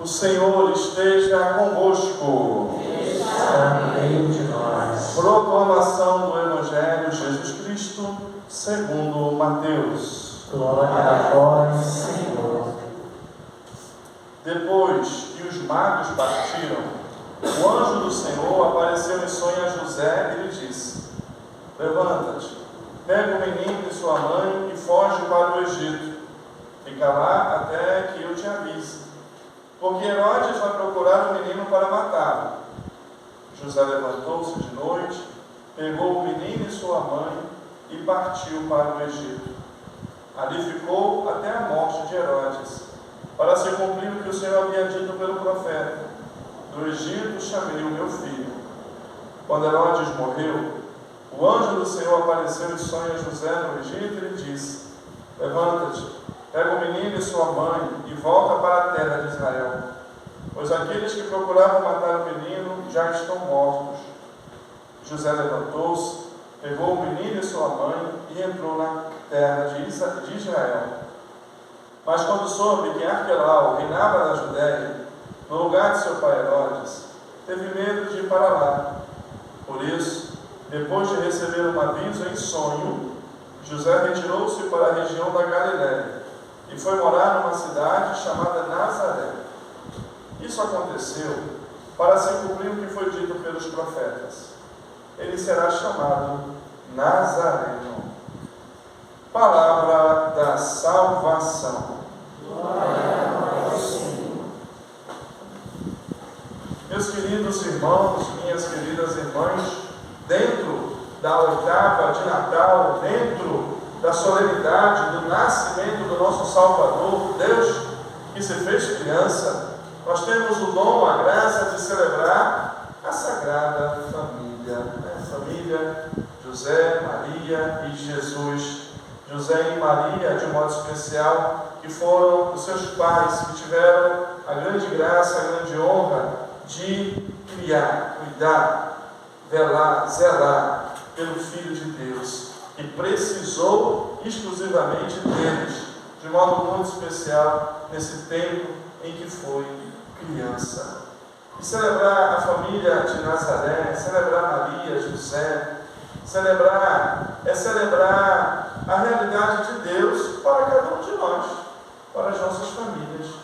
O Senhor esteja convosco. Está no meio de nós. Proclamação do Evangelho de Jesus Cristo segundo Mateus. Glória a vós, Senhor. Depois que os magos partiram, o anjo do Senhor apareceu em sonho a José e lhe disse: Levanta-te, pega o menino e sua mãe e foge para o Egito. Fica lá até que eu te avise, porque Herodes vai procurar o menino para matá-lo. José levantou-se de noite, pegou o menino e sua mãe e partiu para o Egito. Ali ficou até a morte de Herodes, para se cumprir o que o Senhor havia dito pelo profeta: do Egito chamei o meu filho. Quando Herodes morreu, o anjo do Senhor apareceu em sonho a José no Egito e lhe disse: Levanta-te, pega o menino e sua mãe e volta para a terra de Israel, pois aqueles que procuravam matar o menino já estão mortos. José levantou-se, pegou o menino e sua mãe e entrou na terra de Israel. Mas quando soube que Arquelau reinava na Judéia, no lugar de seu pai Herodes, teve medo de ir para lá. Por isso, depois de receber um aviso em sonho, José retirou-se para a região da Galiléia e foi morar numa cidade chamada Nazaré. Isso aconteceu para se cumprir o que foi dito pelos profetas: ele será chamado Nazareno. Palavra da salvação. Glória a vós, Senhor. Meus queridos irmãos, minhas queridas irmãs, dentro da oitava de Natal, dentro da solenidade do nascimento do nosso Salvador, Deus que se fez criança, nós temos o dom, a graça de celebrar a Sagrada Família, família José, Maria e Jesus. José e Maria, de modo especial, que foram os seus pais, que tiveram a grande graça, a grande honra de criar, cuidar, velar, zelar pelo Filho de Deus, que precisou exclusivamente deles, de modo muito especial, nesse tempo em que foi criança. E celebrar a família de Nazaré, celebrar Maria, José, celebrar a realidade de Deus para cada um de nós, para as nossas famílias.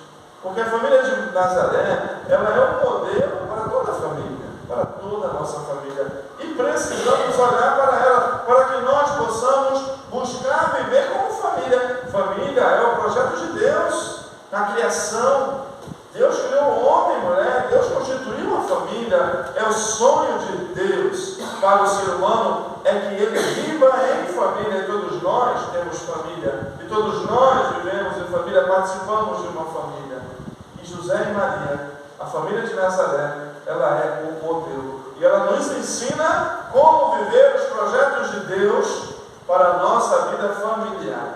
Porque a família de Nazaré, ela é um modelo para toda a família, para toda a nossa família. E precisamos olhar para ela, para que nós possamos buscar viver como família. Família é o projeto de Deus na criação. Deus criou o homem e mulher, Deus constituiu a família. É o sonho de Deus para o ser humano, é que ele viva em família. E todos nós temos família, e todos nós vivemos em família, participamos de uma família. E José e Maria, a família de Nazaré, ela é o modelo, e ela nos ensina como viver os projetos de Deus para a nossa vida familiar.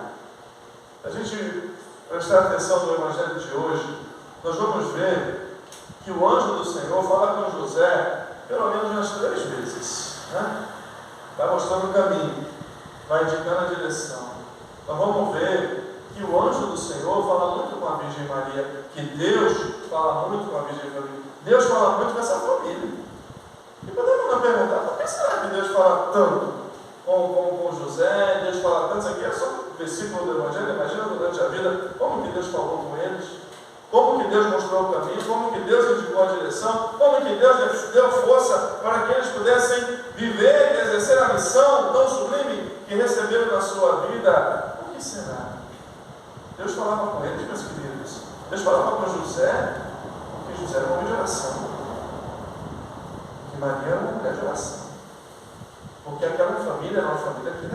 A gente prestar atenção no Evangelho de hoje, nós vamos ver que o anjo do Senhor fala com José pelo menos umas 3 vezes, né? Vai mostrando o caminho, vai indicando a direção. Nós vamos ver que o anjo do Senhor fala muito com a Virgem Maria, que Deus fala muito com a Virgem Maria, Deus fala muito com essa família. E podemos não perguntar: por que será que Deus fala tanto com José? Deus fala tanto? Isso aqui é só um versículo do Evangelho. Imagina durante a vida como que Deus falou com eles, como que Deus mostrou o caminho, como que Deus indicou a direção, como que Deus deu força para que eles pudessem viver e exercer a missão tão sublime que receberam na sua vida. Por que será? Deus falava com eles, meus queridos. Deus falava com José, porque José era um homem de oração, porque Maria era uma mulher de oração, porque aquela família era uma família que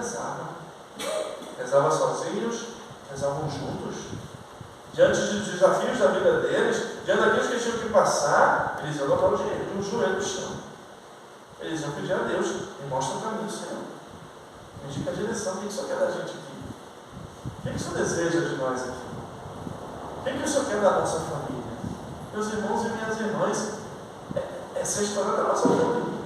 rezava sozinhos, rezavam juntos. Diante dos desafios da vida deles, diante daqueles que eles tinham que passar, eles iam dobrar o joelho no chão. Eles iam pedir a Deus: me mostra o caminho, Senhor. Me indica a direção. O que o Senhor quer da gente aqui? O que o Senhor deseja de nós aqui? O que o Senhor quer da nossa família? Meus irmãos e minhas irmãs, essa é a história da nossa família.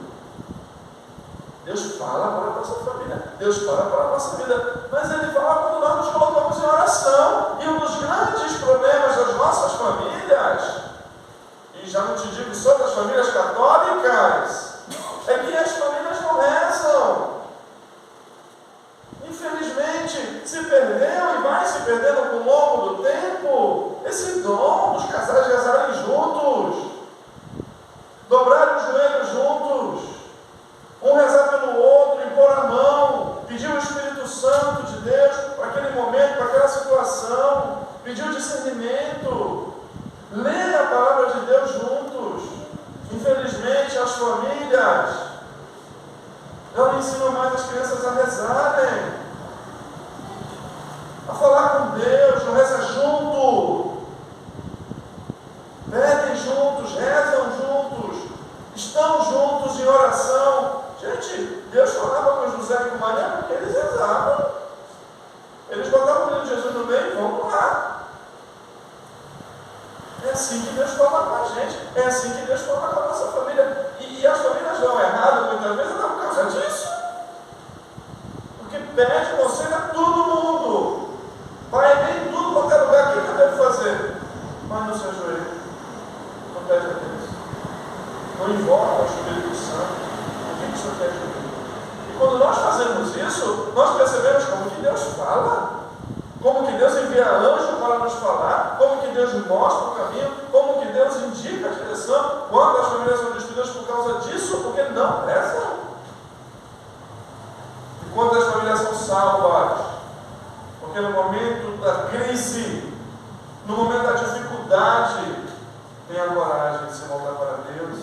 Deus fala para a nossa família, Deus fala para a nossa vida, mas Ele fala quando nós nos colocamos em oração. E um dos grandes problemas das nossas famílias já não te digo só das famílias católicas, é que as famílias não rezam. Infelizmente, se perdeu e vai se perdendo com o longo do tempo esse dom dos casais rezarem juntos, dobrarem os joelhos juntos, um rezar pelo outro, impor a mão, pedir o Espírito Santo de Deus para aquele momento, para aquela situação, pedir o discernimento, ler a palavra de Deus juntos. Infelizmente, as famílias não ensinam mais as crianças a rezarem, a falar com Deus, não reza junto, pedem juntos, rezam juntos, estão juntos em oração. Gente, Deus falava com José e com Maria porque eles rezavam. Eles botavam o menino Jesus no meio e vamos lá. É assim que Deus fala com a gente, é assim que Deus fala com a nossa família. E as famílias dão errado muitas vezes não por causa disso. Porque pede conselho a todo mundo. Vai bem em tudo qualquer lugar, o que eu devo fazer? Mas no seu joelho, não pede a Deus. Não invoca o Espírito Santo. O que o Senhor quer de mim? E quando nós fazemos isso, nós percebemos como que Deus fala, como que Deus envia anjo para nos falar, como que Deus mostra o caminho, como que Deus indica a direção, quando as famílias são destruídas por causa disso, porque não rezam. E quando as famílias são salvas, porque no momento da crise, no momento da dificuldade, tem a coragem de se voltar para Deus,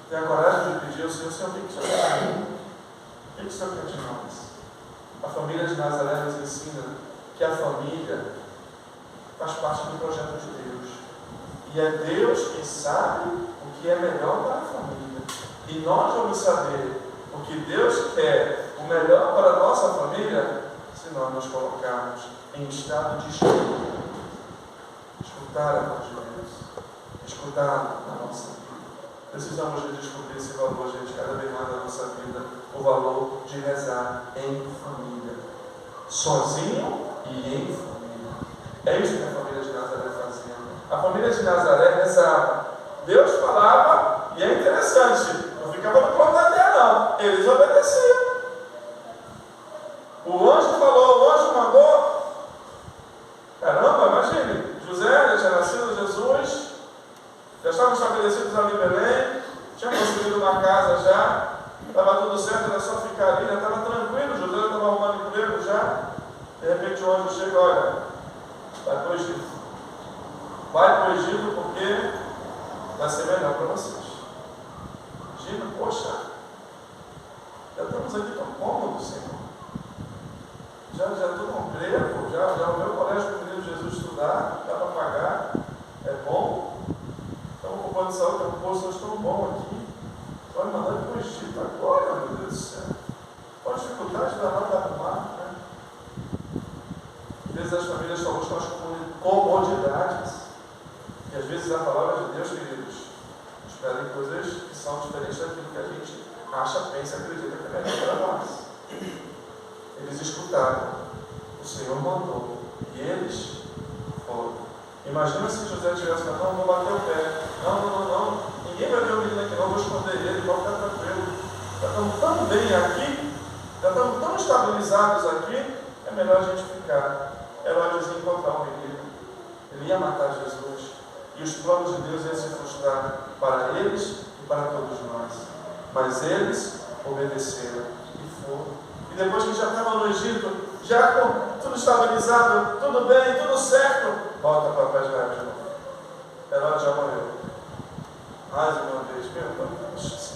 tem a coragem de pedir ao Senhor, Senhor, o que o Senhor quer de mim? O que o Senhor quer de nós? A família de Nazaré nos ensina que a família faz parte do projeto de Deus. E é Deus quem sabe o que é melhor para a família. E nós vamos saber o que Deus quer, o melhor para a nossa família, se nós nos colocarmos em estado de escuta. Escutar a voz de Deus. Escutar a nossa vida. Precisamos de descobrir esse valor, gente, cada vez mais na nossa vida. O valor de rezar em família. Sozinho e em família. É isso que a família de Nazaré fazia. A família de Nazaré rezava. Deus falava, e é interessante, não ficava no plano da terra, não. Eles obedeciam. O anjo falou, o anjo mandou. Caramba, imagine, José já tinha nascido Jesus, já estavam estabelecidos ali em Belém, tinha conseguido uma casa já, estava tudo certo, era só ficar ali, já estava tranquilo, José já estava arrumando emprego já. De repente o anjo chega, olha, vai para o Egito. Vai para o Egito porque vai ser melhor para vocês. Imagina, poxa, já estamos aqui tão cômodos, Senhor. Já estou com emprego, já o meu colégio para o menino Jesus estudar, dá para pagar, é bom. Estamos com plano de saúde, tem um posto tão bom aqui. Vai mandar para o Egito agora, meu Deus do céu. Qual a dificuldade da nada arrumar, né? Às vezes as famílias só buscam as comodidades. E às vezes a palavra de Deus, queridos, espera coisas que são diferentes daquilo que a gente acha, pensa, acredita que é melhor para nós. Eles escutaram, o Senhor mandou, e eles foram. Imagina se José tivesse falado, não, vou bater o pé, não, ninguém vai ver o menino aqui, não, vou esconder ele, vou ficar tranquilo. Já estamos tão bem aqui, já estamos tão estabilizados aqui, é melhor a gente ficar. Herodes ia encontrar o menino, ele ia matar Jesus, e os planos de Deus iam se frustrar para eles e para todos nós. Mas eles obedeceram e foram. E depois que já estavam no Egito, já com tudo estabilizado, tudo bem, tudo certo, volta para Israel de novo. Herodes já morreu. Mais uma vez, meu Deus.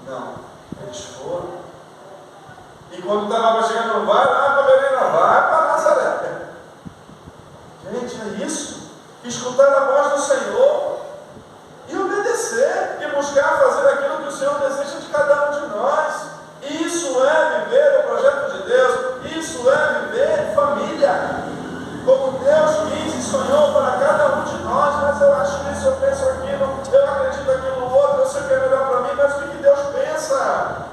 Não, eles foram. E quando estava chegando, vai lá para Belém, não, vai para Nazaré. Gente, é isso. Escutar a voz do Senhor e obedecer e buscar fazer aquilo que o Senhor deseja de cada um de nós. Isso é viver o projeto de Deus. Isso é viver família. Como Deus quis e sonhou para cada um de nós. Mas eu acho isso, eu penso aquilo, eu acredito aquilo outro, eu sei que é melhor para mim, mas o que Deus pensa?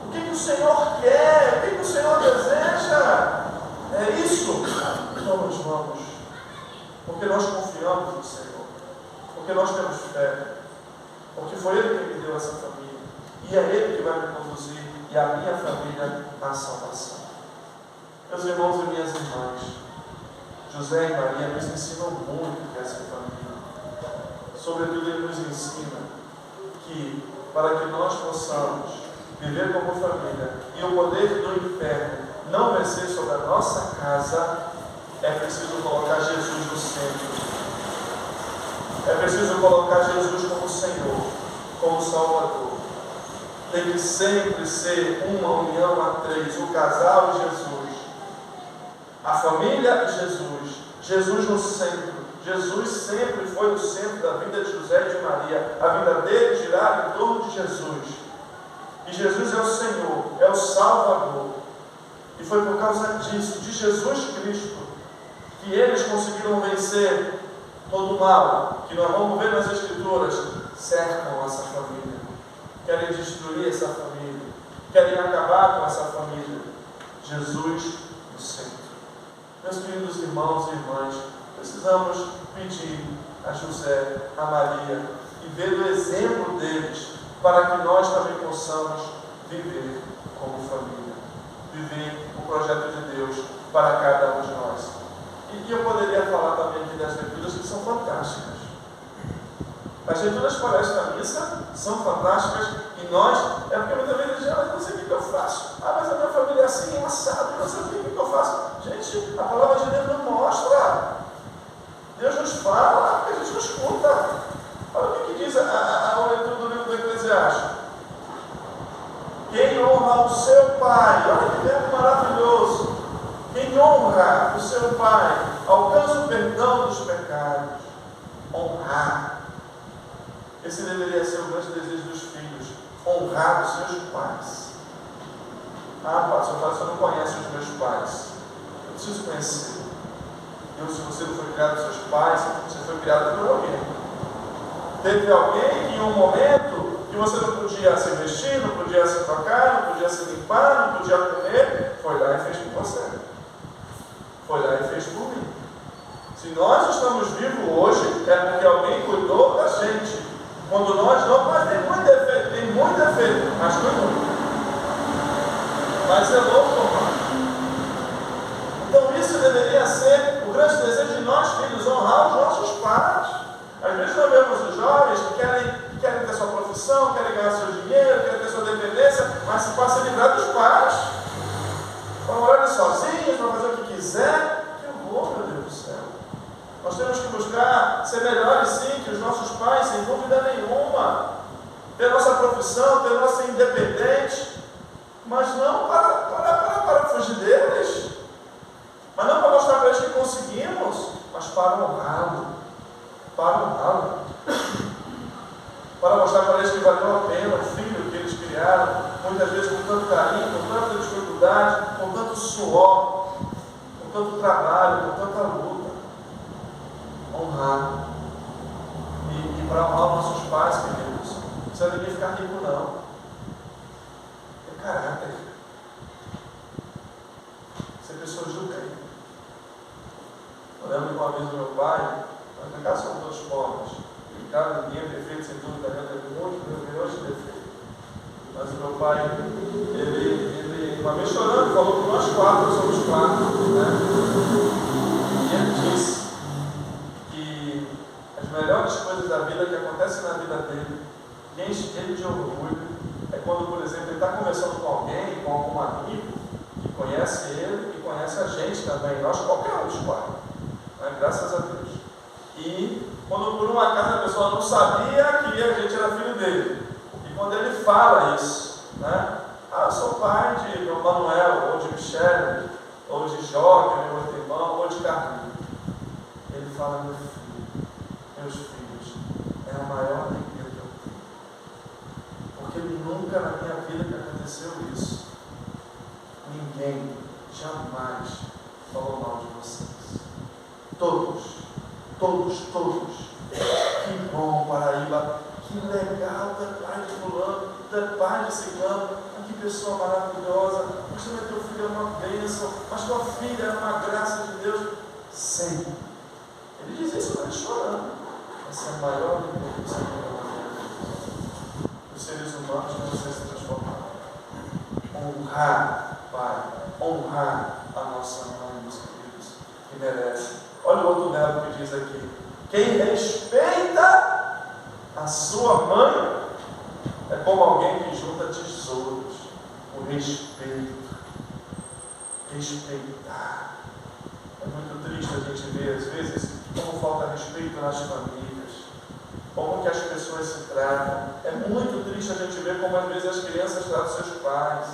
O que o Senhor quer? O que o Senhor deseja? É isso. Então nós vamos. Porque nós confiamos no Senhor. porque nós temos fé, porque foi Ele que me deu essa família, e é Ele que vai me conduzir e a minha família à salvação. Meus irmãos e minhas irmãs, José e Maria nos ensinam muito dessa família. Sobretudo, Ele nos ensina que, para que nós possamos viver como família e o poder do inferno não vencer sobre a nossa casa, é preciso colocar Jesus no centro. É preciso colocar Jesus como Senhor, como Salvador. Tem que sempre ser uma união a três, o casal e Jesus, a família e Jesus, Jesus no centro. Jesus sempre foi o centro da vida de José e de Maria. A vida dele girava em torno de Jesus. E Jesus é o Senhor, é o Salvador. E foi por causa disso, de Jesus Cristo, que eles conseguiram vencer todo o mal, que nós vamos ver nas Escrituras, cercam essa família, querem destruir essa família, querem acabar com essa família. Jesus no centro. Meus queridos irmãos e irmãs, precisamos pedir a José, a Maria, e ver o exemplo deles, para que nós também possamos viver como família, viver o projeto de Deus para cada um de nós. E eu poderia falar também aqui das leituras que são fantásticas. As leituras para esta missa são fantásticas e nós, é porque muitas vezes dizem, mas não sei o que eu faço. Ah, mas a minha família é assim, é assado, não sei o que eu faço. Gente, a palavra de Deus não mostra. Deus nos fala, a gente não escuta. Olha o que diz a leitura do livro do Eclesiastes. Quem honra o seu pai, olha que verbo maravilhoso. Quem honra o seu pai, alcança o perdão dos pecados. Honrar. Esse deveria ser o grande desejo dos filhos. Honrar os seus pais. Ah, pastor, você não conhece os meus pais. Eu preciso conhecer. Se você não foi criado pelos seus pais, você foi criado por alguém. Teve alguém que em um momento que você não podia se vestir, não podia se trocar, não podia se limpar, não podia comer, foi lá e fez por você. Foi lá e fez por mim. Se nós estamos vivos hoje, é porque alguém cuidou da gente. Quando nós não, mas tem muito defeito, mas cuidou. Mas é louco, irmão. Então isso deveria ser o grande desejo de nós, filhos, honrar os nossos pais. Às vezes nós vemos os jovens que querem ter sua profissão, querem ganhar seu dinheiro, querem ter sua dependência, mas se passa a livrar dos pais. Para morar sozinhos, para fazer o que quiser. Que horror, meu Deus do céu. Nós temos que buscar ser melhores sim que os nossos pais, sem dúvida nenhuma. Ter nossa profissão, ter nossa independente, mas não para fugir deles. Mas não para mostrar para eles que conseguimos, mas para honrá-lo. Para honrá-lo. Para mostrar para eles que valeu a pena o filho que eles criaram, muitas vezes com tanto carinho, com tanta dificuldade, com tanto suor, com tanto trabalho, com tanta luta. Honrar. E para honrar os nossos pais, queridos, não precisa ninguém ficar rico, não. É caráter. Ser pessoas do bem. Eu lembro que uma vez o meu pai, na casa são todos pobres, cada ninguém é perfeito, sem dúvida, teve milhões de defeitos. Mas o meu pai, ele uma vez chorando, falou que nós quatro somos quatro, né? E ele disse que as melhores coisas da vida que acontecem na vida dele, que enche ele de orgulho, é quando, por exemplo, ele está conversando com alguém, com algum amigo, que conhece ele e conhece a gente também, nós qualquer um dos quatro, né? Graças a Deus. E quando por um acaso a pessoa não sabia que a gente era filho dele, e quando ele fala isso, né? Ah, eu sou pai de Manuel, ou de Michele, ou de Jó, que é meu outro irmão, ou de Carlinhos. Ele fala, meu filho, meus filhos, é a maior alegria que eu tenho. Porque nunca na minha vida que aconteceu isso. Ninguém jamais falou mal de vocês. Todos. Que bom, Paraíba. Que legal, tu é pai de fulano, tu é pai de ciclano. Que pessoa maravilhosa. Mas também teu filho é uma bênção. Mas tua filha é uma graça de Deus. Sempre. Ele diz isso, mas chorando. Essa é a maior alegria do Senhor. Os seres humanos vão se transformar. Honrar, Pai, honrar a nossa mãe, meus queridos, que merece. Olha o outro verbo que diz aqui: quem respeita a sua mãe é como alguém que junta tesouros. O respeito. Respeitar. É muito triste a gente ver, às vezes, como falta respeito nas famílias, como que as pessoas se tratam. É muito triste a gente ver como, às vezes, as crianças tratam seus pais,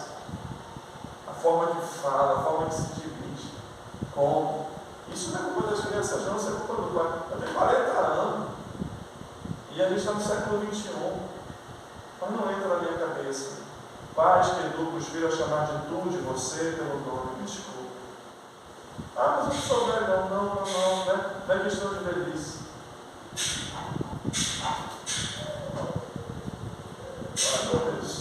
a forma que fala, a forma que se dirige. Como? Isso não é culpa das crianças, não, isso é culpa do pai. Eu tenho 40 anos e a gente está no século XXI, mas não entra na minha cabeça. Pais que educam os filhos a chamar de tu, de você, pelo nome. Me desculpa. Ah, mas eu não sou velho. Não é questão de velhice. Ah, meu Deus.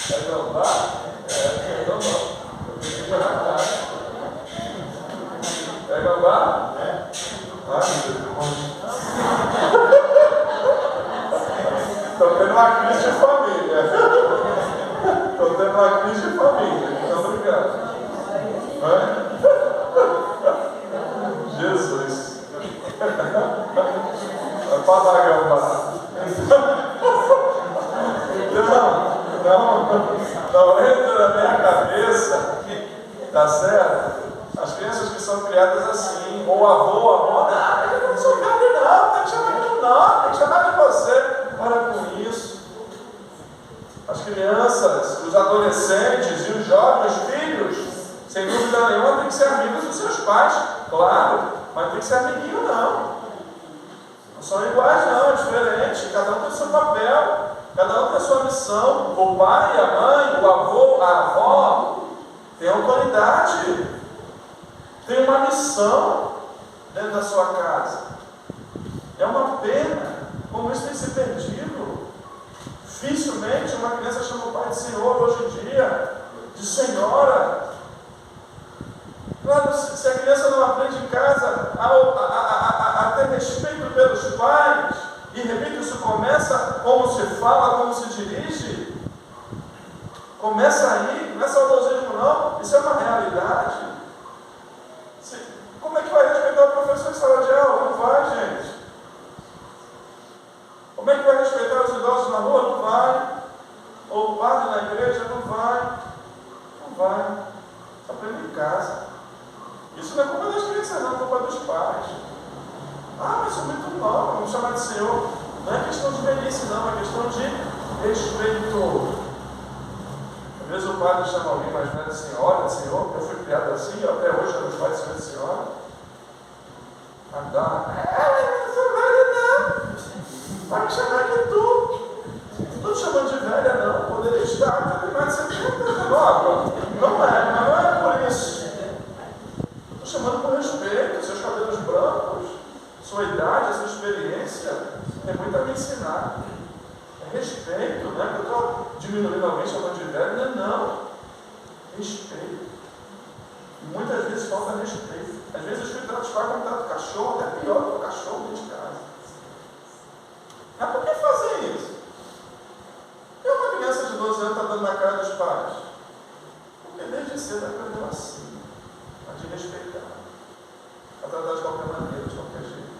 É normal? É normal. É normal? É. Ah, estou tendo uma crise de família. Estou tendo uma crise de família. Muito obrigado. Jesus. Vai pagar, gambá. Não entra na minha cabeça, tá certo? As crianças que são criadas assim, ou avô, avó, não, eu não sou carne não, tem que chamar de nome, tem que chamar de você. Para com isso. As crianças, os adolescentes e os jovens, os filhos, sem dúvida nenhuma, tem que ser amigos dos seus pais, claro, mas tem que ser amiguinho não. Não são iguais não, é diferente, cada um tem o seu papel, cada um tem a sua missão. O pai, a mãe, o avô, a avó tem autoridade, tem uma missão dentro da sua casa. É uma pena como isso tem se perdido. Dificilmente uma criança chama o pai de senhor hoje em dia, de senhora. Claro, se a criança não aprende em casa a ter respeito pelos pais, e repito, isso começa como se fala, como se dirige, começa aí, não é saudosismo não, isso é uma realidade. Como é que vai respeitar o professor em sala de aula? Não vai, gente. Como é que vai respeitar os idosos na rua? Não vai. Ou o padre na igreja? Não vai. Não vai. Aprende em casa. Isso não é culpa das crianças, não, é culpa dos pais. Ah, mas isso é muito novo, vamos chamar de senhor. Não é questão de velhice, não, é questão de respeito. Às vezes o padre chama alguém mais velho de senhora, de senhor. Eu fui criado assim, até hoje chamo os pais de senhor e de senhora. Não sou velho, não. Vai me chamar de tu. Não estou te chamando de velha, não. Poderia estar, eu tenho mais de 70 anos nova. Não é por isso. Estou chamando por respeito, seus cabelos brancos, sua idade, a sua experiência. Tem muito a me ensinar. É respeito, não é que eu estou diminuindo alguém chamando de velho, não. Respeito. E muitas vezes falta respeito. Às vezes os filhos tratam os pais como tratam o cachorro, até pior do que o cachorro dentro de casa. Mas por que fazer isso? Por que uma criança de 12 anos está dando na cara dos pais? Porque desde cedo aprendeu assim, a de respeitar, a tratar de qualquer maneira, de qualquer jeito.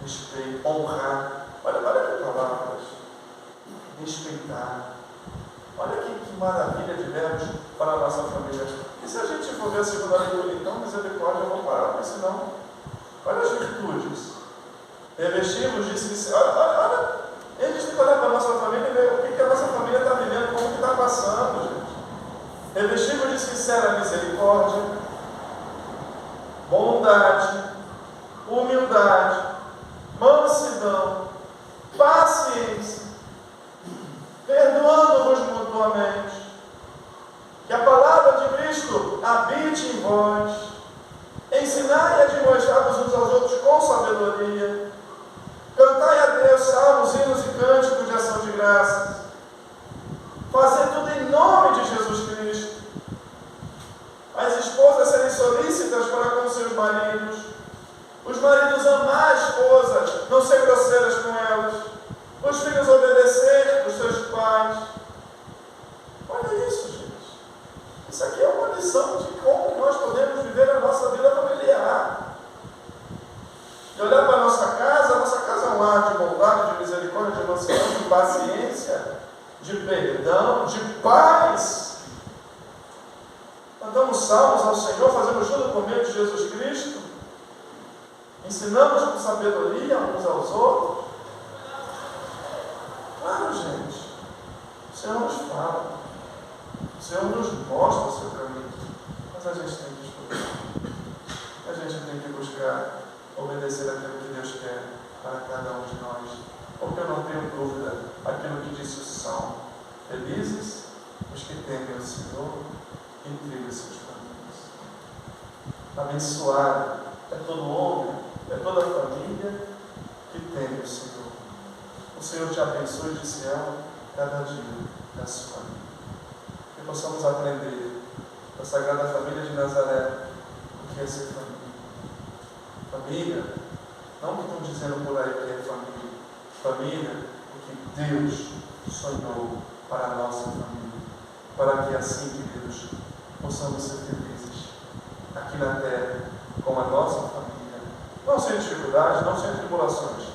Respeito, honrar. Olha que palavras. Respeitar. Olha que maravilha de verbos para a nossa família. E se a gente for ver a segunda leitura, então, misericórdia, eu vou parar, porque senão. Olha as virtudes. Revestimos de sinceridade. Olha. A gente tem que olhar para a nossa família e ver o que a nossa família está vivendo, como que está passando, gente. Revestimos de sincera misericórdia, bondade, humildade, mansidão, paciência, perdoando-vos mutuamente, que a palavra de Cristo habite em vós, ensinai e admoestai-vos uns aos outros com sabedoria, cantai a Deus salmos, hinos e cânticos de ação de graças, fazer tudo em nome de Jesus Cristo, as esposas serem serem solícitas para com seus maridos. Os maridos amar a esposa, não ser grosseiras com elas. Os filhos obedecer os seus pais. Olha isso, gente. Isso aqui é uma lição de como nós podemos viver a nossa vida familiar. E olhar para a nossa casa é um lar de bondade, de misericórdia, de mansidão, de paciência, de perdão, de paz. Cantamos salmos ao Senhor, fazemos tudo por meio de Jesus Cristo. Ensinamos com sabedoria uns aos outros. Claro, gente. O Senhor nos fala. O Senhor nos mostra o seu caminho. Mas a gente tem que escutar. A gente tem que buscar obedecer aquilo que Deus quer para cada um de nós. Porque eu não tenho dúvida, aquilo que disse o Salmo: felizes os que temem o Senhor e trilham seus caminhos. Abençoado é todo homem, é toda a família que teme o Senhor. O Senhor te abençoe de Sião cada dia da sua vida. Que possamos aprender da Sagrada Família de Nazaré o que é ser família. Família, não o que estão dizendo por aí que é família. Família, o que Deus sonhou para a nossa família. Para que assim, queridos, possamos ser felizes aqui na terra com a nossa família. Não sem dificuldades, não sem tribulações,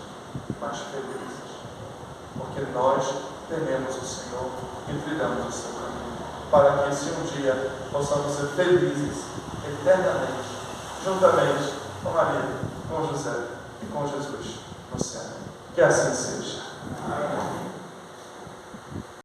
mas felizes. Porque nós tememos o Senhor e trilhamos o seu caminho. Para que se um dia possamos ser felizes eternamente, juntamente com Maria, com José e com Jesus no céu. Que assim seja. Amém.